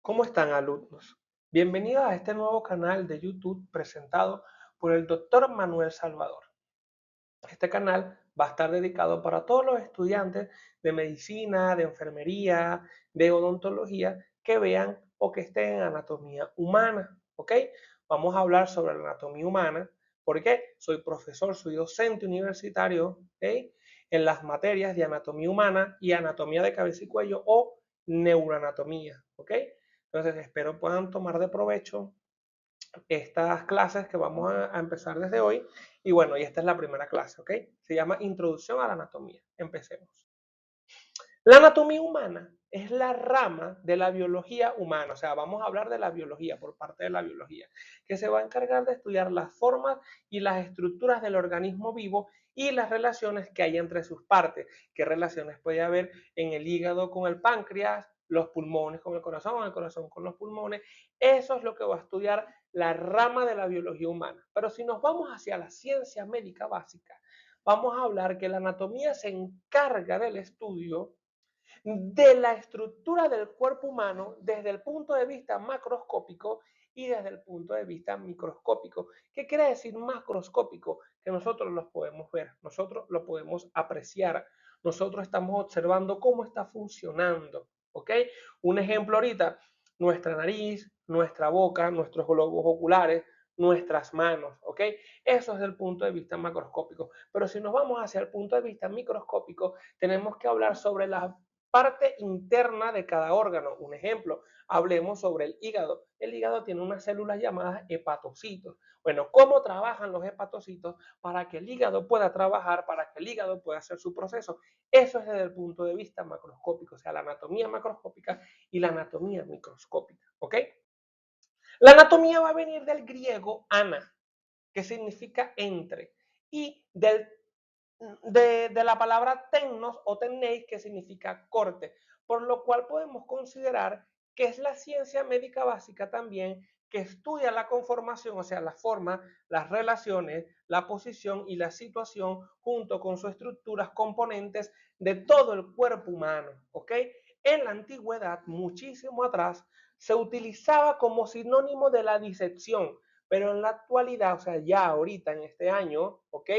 ¿Cómo están, alumnos? Bienvenidos a este nuevo canal de YouTube presentado por el doctor Manuel Salvador. Este canal va a estar dedicado para todos los estudiantes de medicina, de enfermería, de odontología que vean o que estén en anatomía humana, ¿ok? Vamos a hablar sobre la anatomía humana. ¿Por qué? Soy profesor, soy docente universitario, ¿ok? En las materias de anatomía humana y anatomía de cabeza y cuello o neuroanatomía, ¿ok? Entonces espero puedan tomar de provecho estas clases que vamos a empezar desde hoy. Y bueno, y esta es la primera clase, ¿ok? Se llama Introducción a la Anatomía. Empecemos. La anatomía humana es la rama de la biología humana, o sea, vamos a hablar de la biología por parte de la biología, que se va a encargar de estudiar las formas y las estructuras del organismo vivo y las relaciones que hay entre sus partes. ¿Qué relaciones puede haber en el hígado con el páncreas, los pulmones con el corazón con los pulmones? Eso es lo que va a estudiar la rama de la biología humana. Pero si nos vamos hacia la ciencia médica básica, vamos a hablar que la anatomía se encarga del estudio de la estructura del cuerpo humano desde el punto de vista macroscópico y desde el punto de vista microscópico. ¿Qué quiere decir macroscópico? Que nosotros los podemos ver, nosotros lo podemos apreciar, nosotros estamos observando cómo está funcionando, ¿ok? Un ejemplo ahorita, nuestra nariz, nuestra boca, nuestros globos oculares, nuestras manos, ¿ok? Eso es el punto de vista macroscópico. Pero si nos vamos hacia el punto de vista microscópico, tenemos que hablar sobre las parte interna de cada órgano. Un ejemplo, hablemos sobre el hígado. El hígado tiene unas células llamadas hepatocitos. Bueno, ¿cómo trabajan los hepatocitos para que el hígado pueda trabajar, para que el hígado pueda hacer su proceso? Eso es desde el punto de vista macroscópico, o sea, la anatomía macroscópica y la anatomía microscópica, ¿ok? La anatomía va a venir del griego ana, que significa entre, y de la palabra tennos o tennéis, que significa corte, por lo cual podemos considerar que es la ciencia médica básica también que estudia la conformación, o sea, la forma, las relaciones, la posición y la situación junto con sus estructuras componentes de todo el cuerpo humano, ¿ok? En la antigüedad, muchísimo atrás, se utilizaba como sinónimo de la disección, pero en la actualidad, o sea, ya ahorita en este año, ¿ok?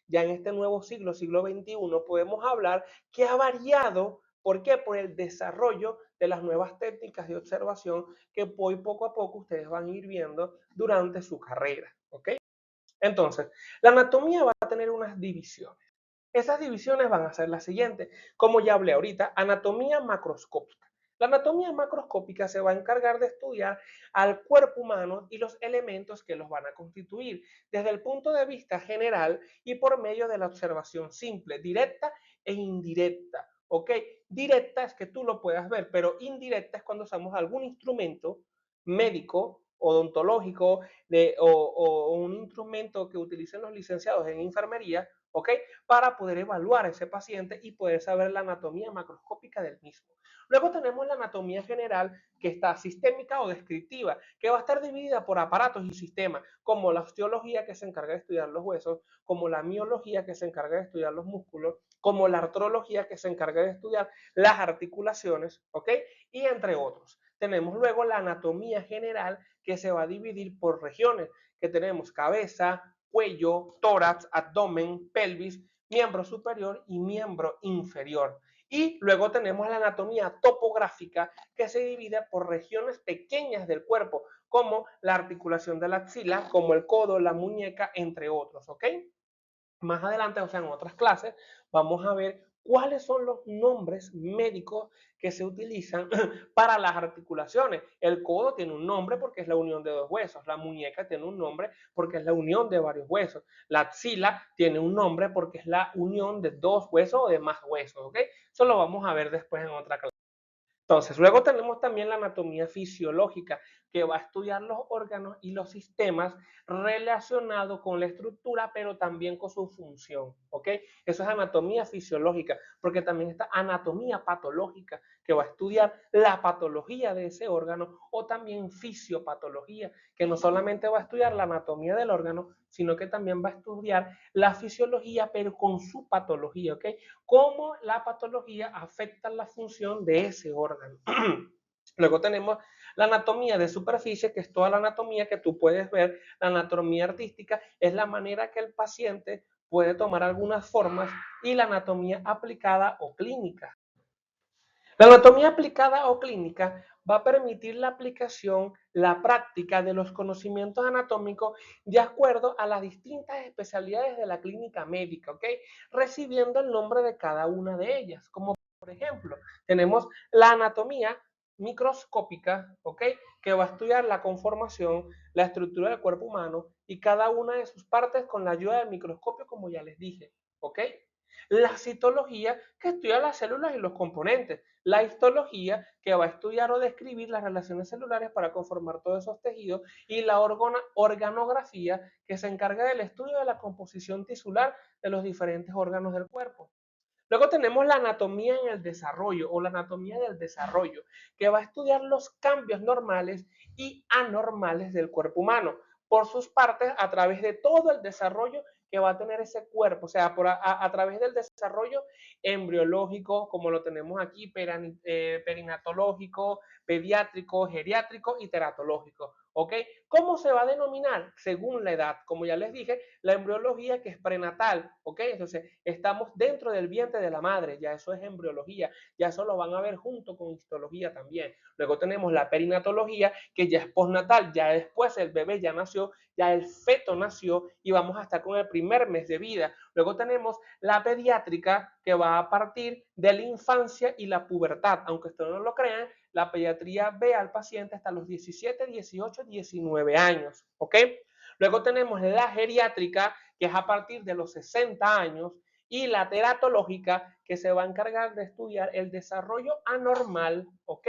Ya en este nuevo siglo, siglo XXI, podemos hablar que ha variado. ¿Por qué? Por el desarrollo de las nuevas técnicas de observación que hoy poco a poco ustedes van a ir viendo durante su carrera. ¿Ok? Entonces, la anatomía va a tener unas divisiones. Esas divisiones van a ser las siguientes. Como ya hablé ahorita, anatomía macroscópica. La anatomía macroscópica se va a encargar de estudiar al cuerpo humano y los elementos que los van a constituir desde el punto de vista general y por medio de la observación simple, directa e indirecta. ¿Ok? Directa es que tú lo puedas ver, pero indirecta es cuando usamos algún instrumento médico, odontológico o un instrumento que utilicen los licenciados en enfermería, ¿ok? Para poder evaluar a ese paciente y poder saber la anatomía macroscópica del mismo. Luego tenemos la anatomía general, que está sistémica o descriptiva, que va a estar dividida por aparatos y sistemas, como la osteología, que se encarga de estudiar los huesos, como la miología, que se encarga de estudiar los músculos, como la artrología, que se encarga de estudiar las articulaciones, ¿ok? Y entre otros. Tenemos luego la anatomía general, que se va a dividir por regiones, que tenemos cabeza, cuello, tórax, abdomen, pelvis, miembro superior y miembro inferior. Y luego tenemos la anatomía topográfica, que se divide por regiones pequeñas del cuerpo, como la articulación de la axila, como el codo, la muñeca, entre otros, ¿ok? Más adelante, o sea, en otras clases, vamos a ver cuáles son los nombres médicos que se utilizan para las articulaciones. El codo tiene un nombre porque es la unión de dos huesos. La muñeca tiene un nombre porque es la unión de varios huesos. La axila tiene un nombre porque es la unión de dos huesos o de más huesos, ¿ok? Eso lo vamos a ver después en otra clase. Entonces, luego tenemos también la anatomía fisiológica, que va a estudiar los órganos y los sistemas relacionados con la estructura, pero también con su función, ¿ok? Eso es anatomía fisiológica, porque también está anatomía patológica, que va a estudiar la patología de ese órgano, o también fisiopatología, que no solamente va a estudiar la anatomía del órgano, sino que también va a estudiar la fisiología, pero con su patología, ¿ok? Cómo la patología afecta la función de ese órgano. Luego tenemos la anatomía de superficie, que es toda la anatomía que tú puedes ver. La anatomía artística es la manera que el paciente puede tomar algunas formas, y la anatomía aplicada o clínica. La anatomía aplicada o clínica va a permitir la aplicación, la práctica de los conocimientos anatómicos de acuerdo a las distintas especialidades de la clínica médica, ¿ok? Recibiendo el nombre de cada una de ellas. Como por ejemplo, tenemos la anatomía microscópica, ¿ok? Que va a estudiar la conformación, la estructura del cuerpo humano y cada una de sus partes con la ayuda del microscopio, como ya les dije, ¿ok? La citología, que estudia las células y los componentes. La histología, que va a estudiar o describir las relaciones celulares para conformar todos esos tejidos. Y la organografía, que se encarga del estudio de la composición tisular de los diferentes órganos del cuerpo. Luego tenemos la anatomía en el desarrollo o la anatomía del desarrollo, que va a estudiar los cambios normales y anormales del cuerpo humano por sus partes a través de todo el desarrollo que va a tener ese cuerpo, o sea, a través del desarrollo embriológico, como lo tenemos aquí, perinatológico, pediátrico, geriátrico y teratológico. ¿Ok? ¿Cómo se va a denominar? Según la edad. Como ya les dije, la embriología, que es prenatal. ¿Ok? Entonces, estamos dentro del vientre de la madre. Ya eso es embriología. Ya eso lo van a ver junto con histología también. Luego tenemos la perinatología, que ya es postnatal. Ya después el bebé ya nació, ya el feto nació y vamos a estar con el primer mes de vida. Luego tenemos la pediátrica, que va a partir de la infancia y la pubertad. Aunque ustedes no lo crean, la pediatría ve al paciente hasta los 17, 18, 19 años, ¿ok? Luego tenemos la geriátrica, que es a partir de los 60 años, y la teratológica, que se va a encargar de estudiar el desarrollo anormal, ¿ok?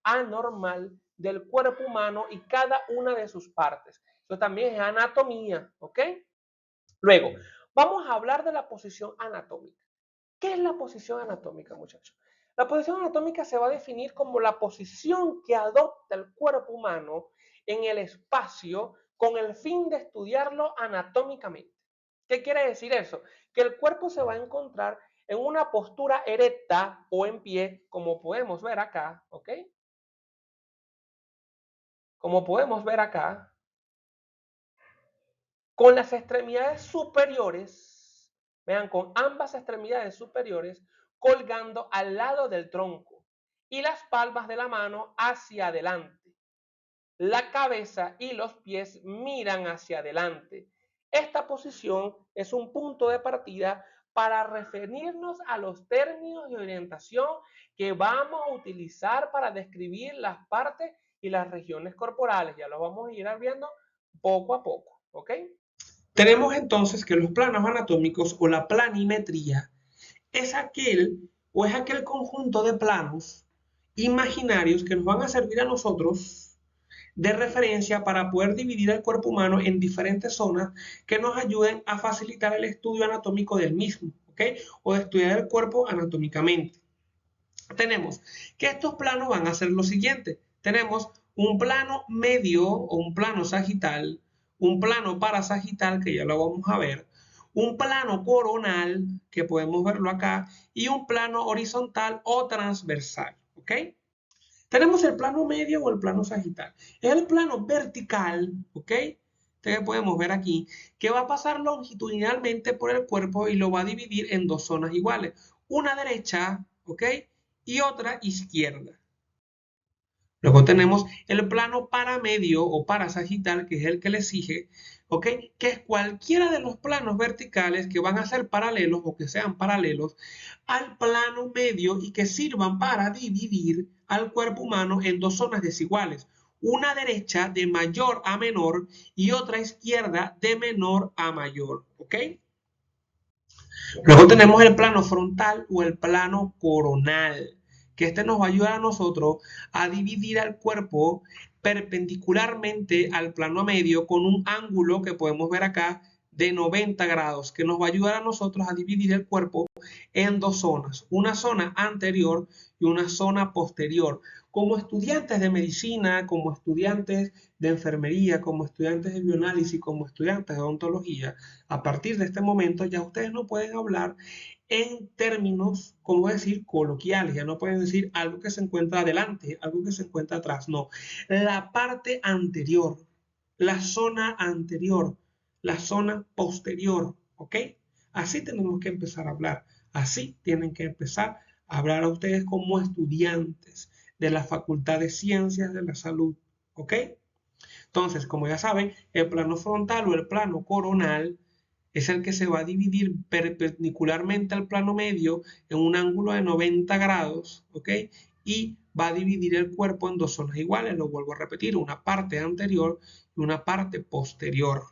Anormal del cuerpo humano y cada una de sus partes. Eso también es anatomía, ¿ok? Luego, vamos a hablar de la posición anatómica. ¿Qué es la posición anatómica, muchachos? La posición anatómica se va a definir como la posición que adopta el cuerpo humano en el espacio con el fin de estudiarlo anatómicamente. ¿Qué quiere decir eso? Que el cuerpo se va a encontrar en una postura erecta o en pie, como podemos ver acá, ¿ok? Como podemos ver acá, con las extremidades superiores, vean, con ambas extremidades superiores colgando al lado del tronco y las palmas de la mano hacia adelante. La cabeza y los pies miran hacia adelante. Esta posición es un punto de partida para referirnos a los términos de orientación que vamos a utilizar para describir las partes y las regiones corporales. Ya lo vamos a ir viendo poco a poco, ¿ok? Tenemos entonces que los planos anatómicos o la planimetría es aquel conjunto de planos imaginarios que nos van a servir a nosotros de referencia para poder dividir el cuerpo humano en diferentes zonas que nos ayuden a facilitar el estudio anatómico del mismo, ¿ok? O de estudiar el cuerpo anatómicamente. Tenemos que estos planos van a ser lo siguiente. Tenemos un plano medio o un plano sagital, un plano parasagital, que ya lo vamos a ver, un plano coronal, que podemos verlo acá, y un plano horizontal o transversal, ¿ok? Tenemos el plano medio o el plano sagital. Es el plano vertical, ¿ok? Ustedes podemos ver aquí, que va a pasar longitudinalmente por el cuerpo y lo va a dividir en dos zonas iguales. Una derecha, ¿ok? Y otra izquierda. Luego tenemos el plano paramedio o parasagital, que es el que le sigue, ¿ok? Que es cualquiera de los planos verticales que van a ser paralelos o que sean paralelos al plano medio y que sirvan para dividir al cuerpo humano en dos zonas desiguales. Una derecha de mayor a menor y otra izquierda de menor a mayor, ¿ok? Luego tenemos el plano frontal o el plano coronal, que este nos va a ayudar a nosotros a dividir al cuerpo perpendicularmente al plano medio con un ángulo que podemos ver acá de 90 grados, que nos va a ayudar a nosotros a dividir el cuerpo en dos zonas, una zona anterior y una zona posterior. Como estudiantes de medicina, como estudiantes de enfermería, como estudiantes de bioanálisis, como estudiantes de odontología, a partir de este momento ya ustedes no pueden hablar en términos, como decir, coloquiales. Ya no pueden decir algo que se encuentra adelante, algo que se encuentra atrás. No, la parte anterior, la zona anterior, la zona posterior, ¿ok? Así tenemos que empezar a hablar. Así tienen que empezar a hablar a ustedes como estudiantes de la Facultad de Ciencias de la Salud, ¿ok? Entonces, como ya saben, el plano frontal o el plano coronal es el que se va a dividir perpendicularmente al plano medio en un ángulo de 90 grados, ¿ok? Y va a dividir el cuerpo en dos zonas iguales, lo vuelvo a repetir, una parte anterior y una parte posterior.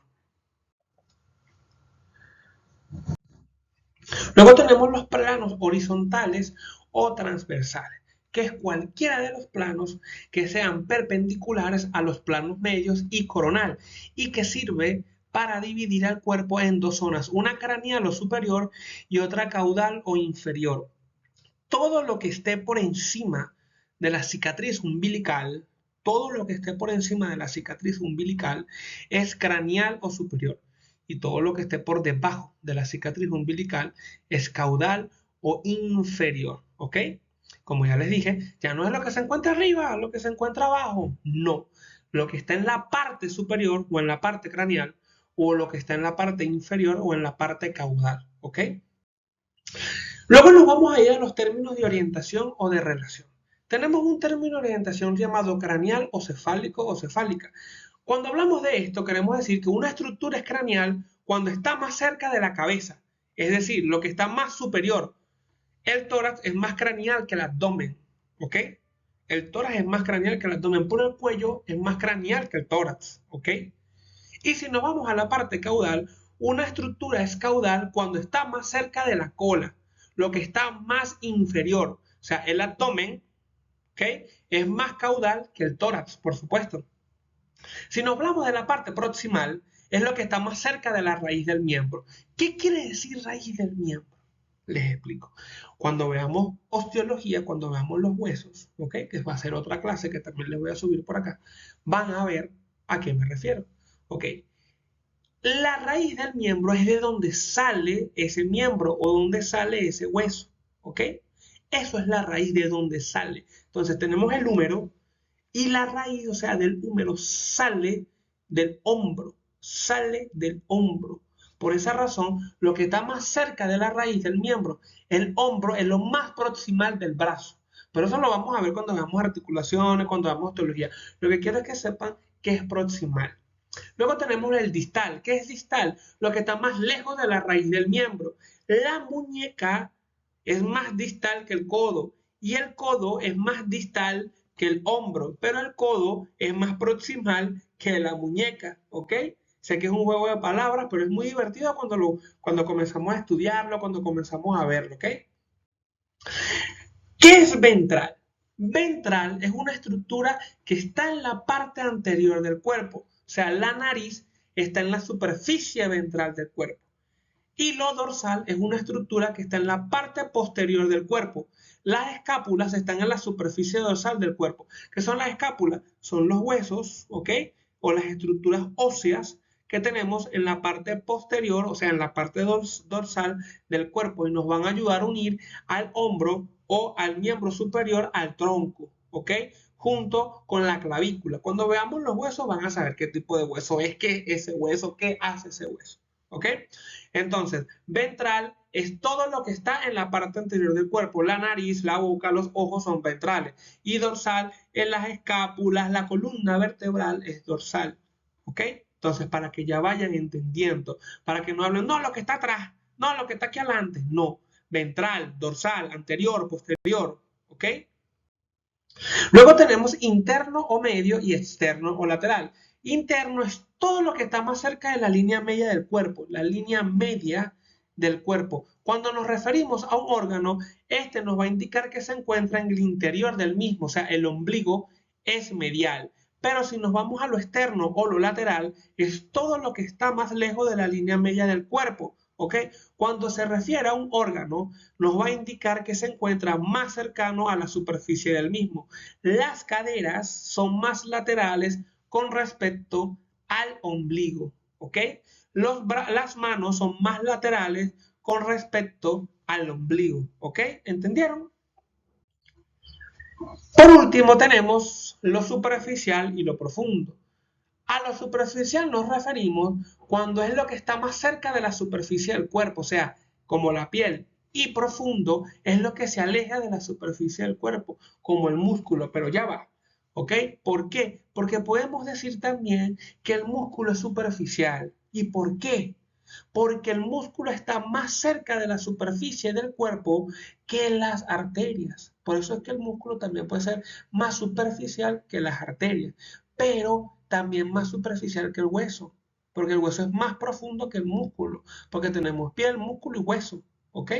Luego tenemos los planos horizontales o transversales, que es cualquiera de los planos que sean perpendiculares a los planos medios y coronal, y que sirve para dividir al cuerpo en dos zonas, una craneal o superior y otra caudal o inferior. Todo lo que esté por encima de la cicatriz umbilical, todo lo que esté por encima de la cicatriz umbilical es craneal o superior. Y todo lo que esté por debajo de la cicatriz umbilical es caudal o inferior. ¿Ok? Como ya les dije, ya no es lo que se encuentra arriba, lo que se encuentra abajo. No. Lo que está en la parte superior o en la parte craneal, o lo que está en la parte inferior o en la parte caudal. ¿Ok? Luego nos vamos a ir a los términos de orientación o de relación. Tenemos un término de orientación llamado craneal o cefálico o cefálica. Cuando hablamos de esto, queremos decir que una estructura es craneal cuando está más cerca de la cabeza, es decir, lo que está más superior. El tórax es más craneal que el abdomen, ¿ok? El tórax es más craneal que el abdomen, pero el cuello es más craneal que el tórax, ¿ok? Y si nos vamos a la parte caudal, una estructura es caudal cuando está más cerca de la cola, lo que está más inferior. O sea, el abdomen, ¿ok? Es más caudal que el tórax, por supuesto. Si nos hablamos de la parte proximal, es lo que está más cerca de la raíz del miembro. ¿Qué quiere decir raíz del miembro? Les explico. Cuando veamos osteología, cuando veamos los huesos, ¿ok? Que va a ser otra clase que también les voy a subir por acá, van a ver a qué me refiero. ¿Ok? La raíz del miembro es de donde sale ese miembro o donde sale ese hueso, ¿ok? Eso es la raíz de donde sale. Entonces tenemos el húmero y la raíz, o sea, del húmero sale del hombro, sale del hombro. Por esa razón, lo que está más cerca de la raíz del miembro, el hombro, es lo más proximal del brazo. Pero eso lo vamos a ver cuando veamos articulaciones, cuando veamos osteología. Lo que quiero es que sepan que es proximal. Luego tenemos el distal. ¿Qué es distal? Lo que está más lejos de la raíz del miembro. La muñeca es más distal que el codo y el codo es más distal que el hombro, pero el codo es más proximal que la muñeca, ¿ok? Sé que es un juego de palabras, pero es muy divertido cuando comenzamos a estudiarlo, cuando comenzamos a verlo, ¿ok? ¿Qué es ventral? Ventral es una estructura que está en la parte anterior del cuerpo, o sea, la nariz está en la superficie ventral del cuerpo. Y lo dorsal es una estructura que está en la parte posterior del cuerpo. Las escápulas están en la superficie dorsal del cuerpo. ¿Qué son las escápulas? Son los huesos, ¿ok? O las estructuras óseas que tenemos en la parte posterior, o sea, en la parte dorsal del cuerpo y nos van a ayudar a unir al hombro o al miembro superior al tronco, ¿ok? Junto con la clavícula. Cuando veamos los huesos van a saber qué tipo de hueso es, qué ese hueso, qué hace ese hueso, ¿ok? Entonces, ventral es todo lo que está en la parte anterior del cuerpo. La nariz, la boca, los ojos son ventrales. Y dorsal en las escápulas, la columna vertebral es dorsal. ¿Ok? Entonces, para que ya vayan entendiendo, para que no hablen, no, lo que está atrás, no, lo que está aquí adelante. No, ventral, dorsal, anterior, posterior. ¿Ok? Luego tenemos interno o medio y externo o lateral. Interno es todo lo que está más cerca de la línea media del cuerpo, la línea media del cuerpo. Cuando nos referimos a un órgano, este nos va a indicar que se encuentra en el interior del mismo, o sea, el ombligo es medial. Pero si nos vamos a lo externo o lo lateral, es todo lo que está más lejos de la línea media del cuerpo. ¿Ok? Cuando se refiere a un órgano, nos va a indicar que se encuentra más cercano a la superficie del mismo. Las caderas son más laterales con respecto al ombligo, ¿ok? Las manos son más laterales con respecto al ombligo, ¿ok? ¿Entendieron? Por último tenemos lo superficial y lo profundo. A lo superficial nos referimos cuando es lo que está más cerca de la superficie del cuerpo, o sea, como la piel. Y profundo es lo que se aleja de la superficie del cuerpo, como el músculo, pero ya va. ¿Ok? ¿Por qué? Porque podemos decir también que el músculo es superficial. ¿Y por qué? Porque el músculo está más cerca de la superficie del cuerpo que las arterias. Por eso es que el músculo también puede ser más superficial que las arterias, pero también más superficial que el hueso, porque el hueso es más profundo que el músculo, porque tenemos piel, músculo y hueso, ¿ok?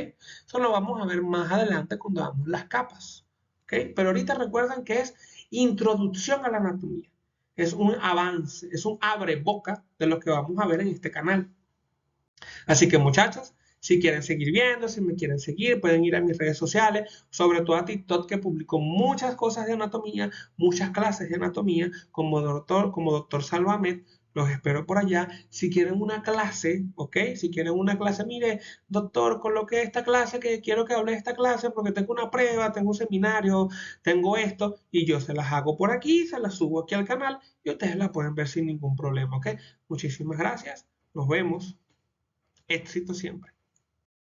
Eso lo vamos a ver más adelante cuando hagamos las capas, ¿ok? Pero ahorita recuerden que es introducción a la anatomía, es un avance, es un abre boca de lo que vamos a ver en este canal. Así que muchachos, si quieren seguir viendo, si me quieren seguir, pueden ir a mis redes sociales, sobre todo a TikTok, que publico muchas cosas de anatomía, muchas clases de anatomía, como doctor Salvamed. Los espero por allá. Si quieren una clase, ¿ok? Si quieren una clase, mire, doctor, coloque esta clase, que quiero que hable de esta clase porque tengo una prueba, tengo un seminario, tengo esto, y yo se las hago por aquí, se las subo aquí al canal y ustedes la pueden ver sin ningún problema, ¿ok? Muchísimas gracias. Nos vemos. Éxito siempre.